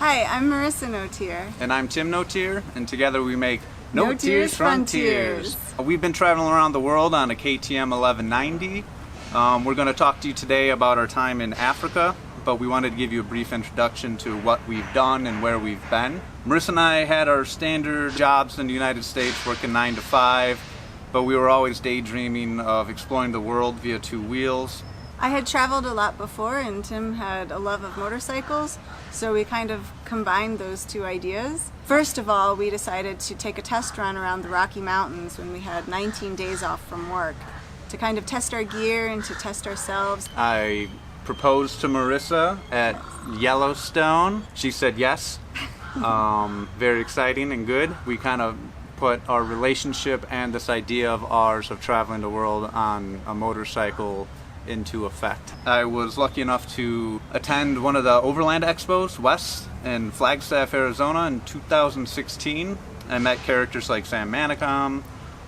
Hi, I'm Marisa Notier. And I'm Tim Notier, and together we make Notier's Frontiers. We've been traveling around the world on a KTM 1190. We're going to talk to you today about our time in Africa, but we wanted to give you a brief introduction to what we've done and where we've been. Marisa and I had our standard jobs in the United States, working 9 to 5, but we were always daydreaming of exploring the world via two wheels. I had traveled a lot before, and Tim had a love of motorcycles, so we kind of combined those two ideas. First of all, we decided to take a test run around the Rocky Mountains when we had 19 days off from work to kind of test our gear and to test ourselves. I proposed to Marisa at Yellowstone. She said yes. Very exciting and good. We kind of put our relationship and this idea of ours of traveling the world on a motorcycle into effect. I was lucky enough to attend one of the Overland Expos west in Flagstaff, Arizona in 2016. I met characters like Sam Manicom.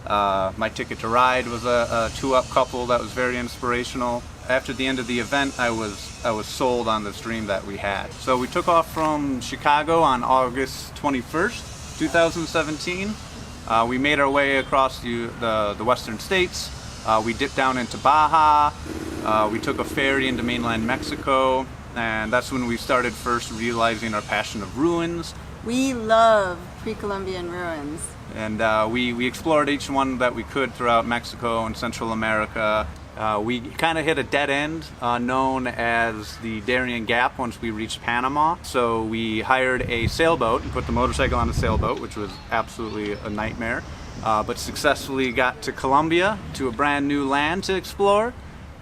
My Ticket to Ride was a two-up couple that was very inspirational. After the end of the event, I was sold on this dream that we had. So we took off from Chicago on August 21st, 2017. We made our way across the western states. We dipped down into Baja. We took a ferry into mainland Mexico, and that's when we started first realizing our passion of ruins. We love pre-Columbian ruins. And we explored each one that we could throughout Mexico and Central America. We kind of hit a dead end known as the Darien Gap once we reached Panama. So we hired a sailboat and put the motorcycle on the sailboat, which was absolutely a nightmare. But successfully got to Colombia, to a brand new land to explore.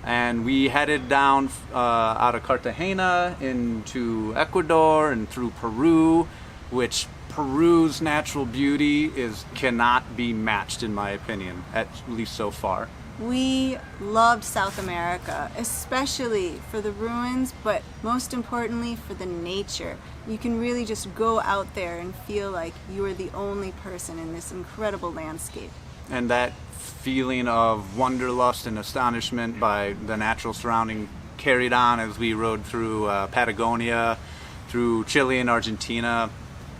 And we headed down out of Cartagena into Ecuador and through Peru, which Peru's natural beauty cannot be matched, in my opinion, at least so far. We loved South America, especially for the ruins, but most importantly for the nature. You can really just go out there and feel like you are the only person in this incredible landscape. And that feeling of wanderlust and astonishment by the natural surrounding carried on as we rode through Patagonia, through Chile and Argentina,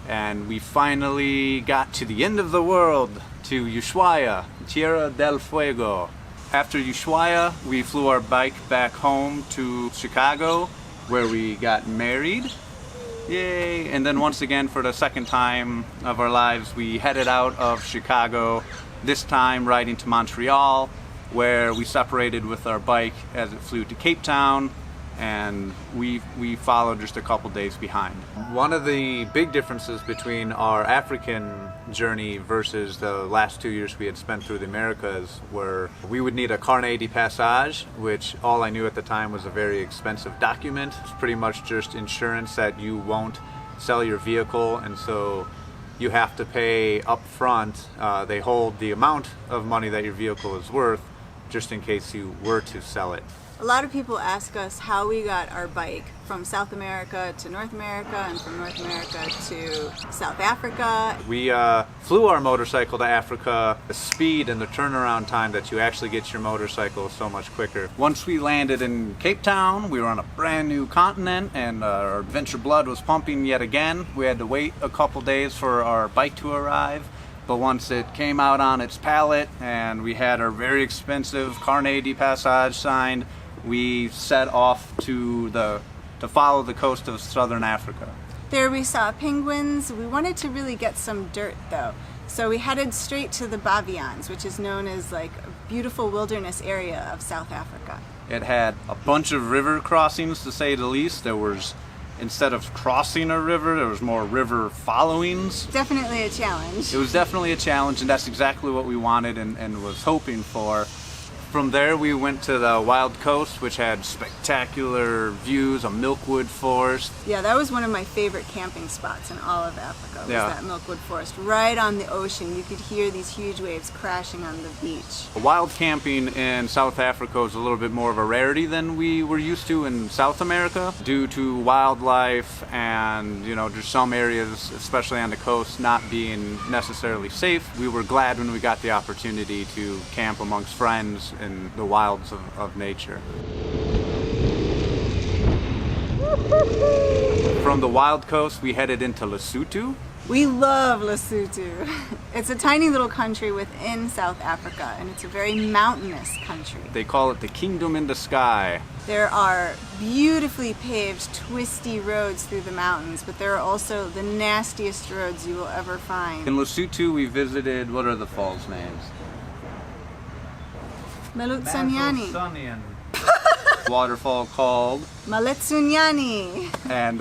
and we finally got to the end of the world, to Ushuaia, Tierra del Fuego. After Ushuaia, we flew our bike back home to Chicago, where we got married. Yay! And then once again, for the second time of our lives, we headed out of Chicago, this time riding to Montreal, where we separated with our bike as it flew to Cape Town, and we followed just a couple days behind. One of the big differences between our African journey versus the last 2 years we had spent through the Americas were we would need a carnet de passage, which all I knew at the time was a very expensive document. It's pretty much just insurance that you won't sell your vehicle, and so you have to pay up front. They hold the amount of money that your vehicle is worth just in case you were to sell it. A lot of people ask us how we got our bike from South America to North America and from North America to South Africa. We flew our motorcycle to Africa. The speed and the turnaround time that you actually get your motorcycle is so much quicker. Once we landed in Cape Town, we were on a brand new continent, and our adventure blood was pumping yet again. We had to wait a couple days for our bike to arrive. But once it came out on its pallet and we had our very expensive carnet de passage signed, we set off to follow the coast of southern Africa. There we saw penguins. We wanted to really get some dirt though. So we headed straight to the Bavians, which is known as like a beautiful wilderness area of South Africa. It had a bunch of river crossings, to say the least. There was, instead of crossing a river, there was more river followings. Definitely a challenge. It was definitely a challenge, and that's exactly what we wanted and was hoping for. From there we went to the Wild Coast, which had spectacular views, a milkwood forest. Yeah, that was one of my favorite camping spots in all of Africa, was that milkwood forest. Right on the ocean, you could hear these huge waves crashing on the beach. Wild camping in South Africa is a little bit more of a rarity than we were used to in South America due to wildlife and, just some areas, especially on the coast, not being necessarily safe. We were glad when we got the opportunity to camp amongst friends in the wilds of nature. From the wild coast, we headed into Lesotho. We love Lesotho. It's a tiny little country within South Africa, and it's a very mountainous country. They call it the kingdom in the sky. There are beautifully paved, twisty roads through the mountains, but there are also the nastiest roads you will ever find. In Lesotho, we visited, what are the falls' names? Malutsanyani. Waterfall called Maletsunyani. and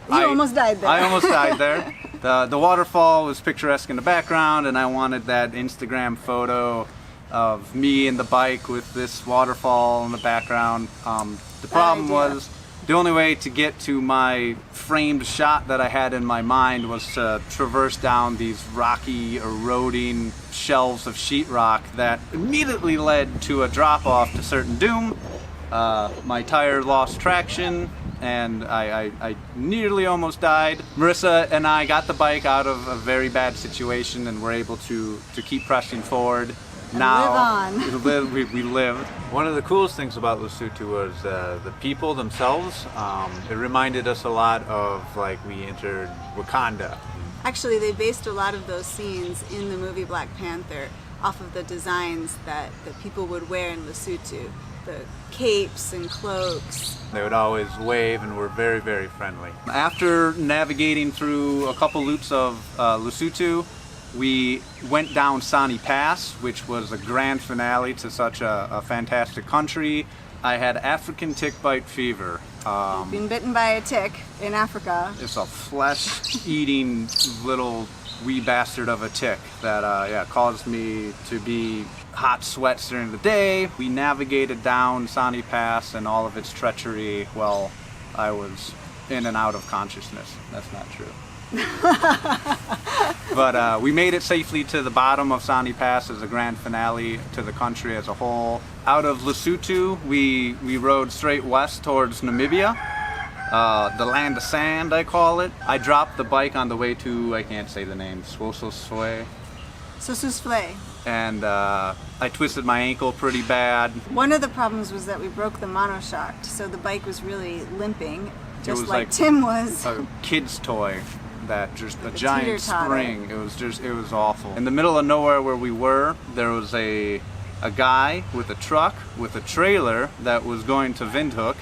You almost died there. I almost died there. The waterfall was picturesque in the background, and I wanted that Instagram photo of me and the bike with this waterfall in the background. The problem was the only way to get to my framed shot that I had in my mind was to traverse down these rocky, eroding shelves of sheetrock that immediately led to a drop-off to certain doom. My tire lost traction, and I nearly almost died. Marisa and I got the bike out of a very bad situation and were able to keep pressing forward. Now we lived. One of the coolest things about Lesotho was the people themselves. It reminded us a lot of like we entered Wakanda. Actually, they based a lot of those scenes in the movie Black Panther off of the designs that people would wear in Lesotho. The capes and cloaks. They would always wave and were very, very friendly. After navigating through a couple loops of Lesotho, we went down Sani Pass, which was a grand finale to such a fantastic country. I had African tick bite fever. Been bitten by a tick in Africa. It's a flesh-eating little wee bastard of a tick that caused me to be hot sweats during the day. We navigated down Sani Pass and all of its treachery while I was in and out of consciousness. That's not true. But we made it safely to the bottom of Sani Pass as a grand finale to the country as a whole. Out of Lesotho, we rode straight west towards Namibia, the land of sand, I call it. I dropped the bike on the way to, I can't say the name, Sosusfle. And I twisted my ankle pretty bad. One of the problems was that we broke the monoshock, so the bike was really limping, just like Tim was. A kid's toy. That just a Like a giant teeter-totter. spring. It was awful. In the middle of nowhere where we were, there was a guy with a truck with a trailer that was going to Windhoek,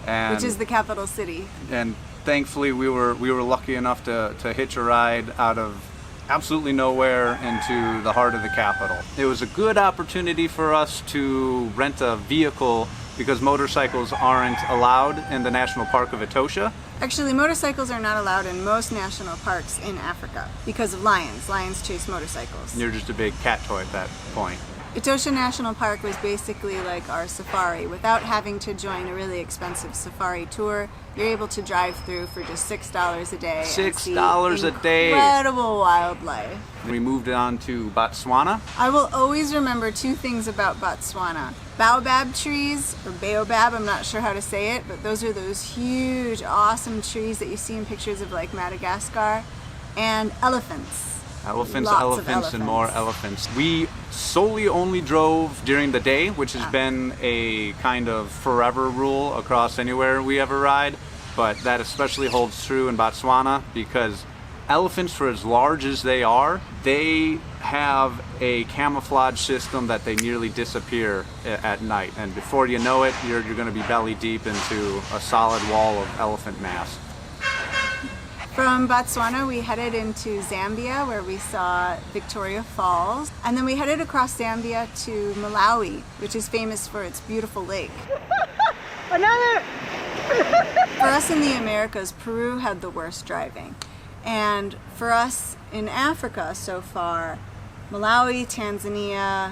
and Which is the capital city. and thankfully we were lucky enough to hitch a ride out of absolutely nowhere into the heart of the capital. It was a good opportunity for us to rent a vehicle because motorcycles aren't allowed in the National Park of Etosha. Actually, motorcycles are not allowed in most national parks in Africa because of lions. Lions chase motorcycles. You're just a big cat toy at that point. Etosha National Park was basically like our safari. Without having to join a really expensive safari tour, you're able to drive through for just $6 a day. $6 a day. Incredible wildlife. We moved on to Botswana. I will always remember two things about Botswana. Baobab trees, or baobab, I'm not sure how to say it, but those are those huge, awesome trees that you see in pictures of like Madagascar, and elephants. Elephants, Lots of elephants, and more elephants. We solely only drove during the day, which has been a kind of forever rule across anywhere we ever ride, but that especially holds true in Botswana because elephants, for as large as they are, they have a camouflage system that they nearly disappear at night, and before you know it, you're going to be belly deep into a solid wall of elephant mass. From Botswana, we headed into Zambia, where we saw Victoria Falls, and then we headed across Zambia to Malawi, which is famous for its beautiful lake. Another! For us in the Americas, Peru had the worst driving. And for us in Africa so far, Malawi, Tanzania,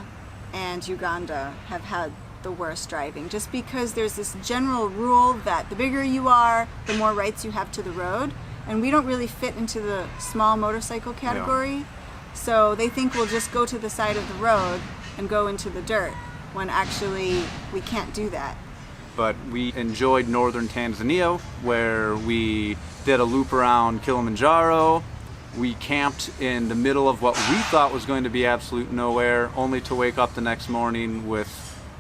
and Uganda have had the worst driving, just because there's this general rule that the bigger you are, the more rights you have to the road. And we don't really fit into the small motorcycle category. No. So they think we'll just go to the side of the road and go into the dirt, when actually we can't do that. But we enjoyed northern Tanzania, where we did a loop around Kilimanjaro. We camped in the middle of what we thought was going to be absolute nowhere, only to wake up the next morning with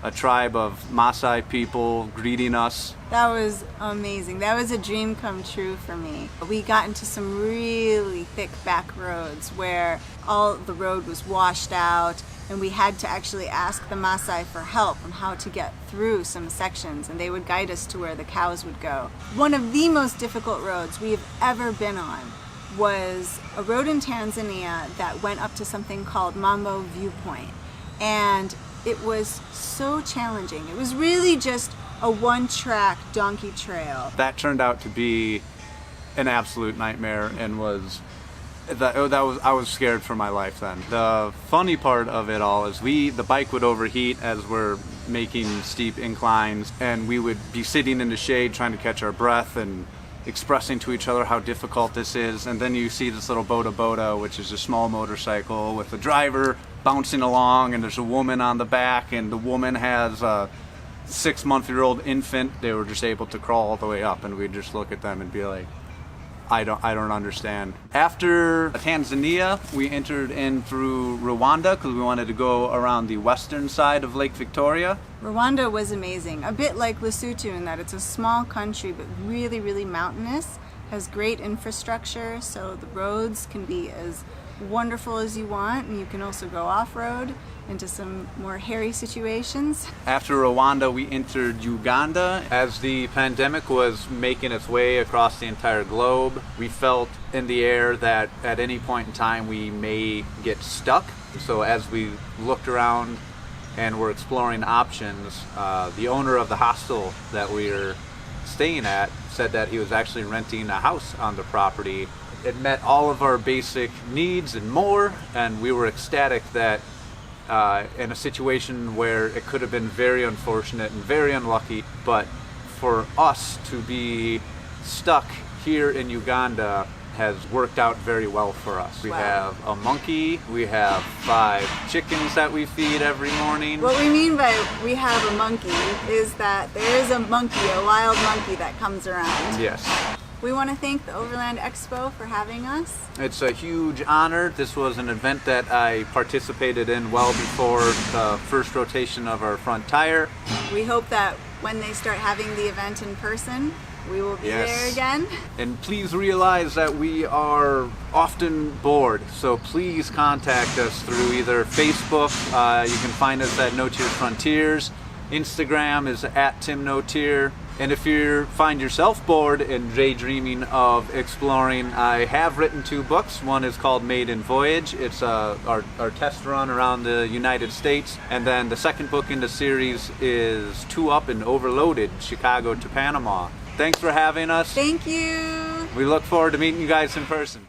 a tribe of Maasai people greeting us. That was amazing. That was a dream come true for me. We got into some really thick back roads where all the road was washed out, and we had to actually ask the Maasai for help on how to get through some sections, and they would guide us to where the cows would go. One of the most difficult roads we have ever been on was a road in Tanzania that went up to something called Mambo Viewpoint, and it was so challenging. It was really just a one-track donkey trail. That turned out to be an absolute nightmare, and I was scared for my life then. The funny part of it all is the bike would overheat as we're making steep inclines, and we would be sitting in the shade trying to catch our breath and expressing to each other how difficult this is. And then you see this little boda, which is a small motorcycle with the driver bouncing along, and there's a woman on the back, and the woman has a 6-month-old infant. They were just able to crawl all the way up, and we'd just look at them and be like, I don't understand. After Tanzania, we entered in through Rwanda because we wanted to go around the western side of Lake Victoria. Rwanda was amazing, a bit like Lesotho in that it's a small country but really, really mountainous, has great infrastructure, so the roads can be as wonderful as you want, and you can also go off-road into some more hairy situations. After Rwanda, we entered Uganda. As the pandemic was making its way across the entire globe, we felt in the air that at any point in time we may get stuck. So as we looked around and were exploring options, the owner of the hostel that we were staying at said that he was actually renting a house on the property. It met all of our basic needs and more, and we were ecstatic that in a situation where it could have been very unfortunate and very unlucky, but for us to be stuck here in Uganda has worked out very well for us. We have a monkey, we have 5 chickens that we feed every morning. What we mean by we have a monkey is that there is a monkey, a wild monkey that comes around. Yes. We want to thank the Overland Expo for having us. It's a huge honor. This was an event that I participated in well before the first rotation of our front tire. We hope that when they start having the event in person, we will be there again. And please realize that we are often bored, so please contact us through either Facebook, you can find us at Notier Frontiers, Instagram is at Tim Notier. And if you find yourself bored and daydreaming of exploring, I have written 2 books. One is called Maiden Voyage. It's our test run around the United States. And then the second book in the series is 2 Up and Overloaded, Chicago to Panama. Thanks for having us. Thank you. We look forward to meeting you guys in person.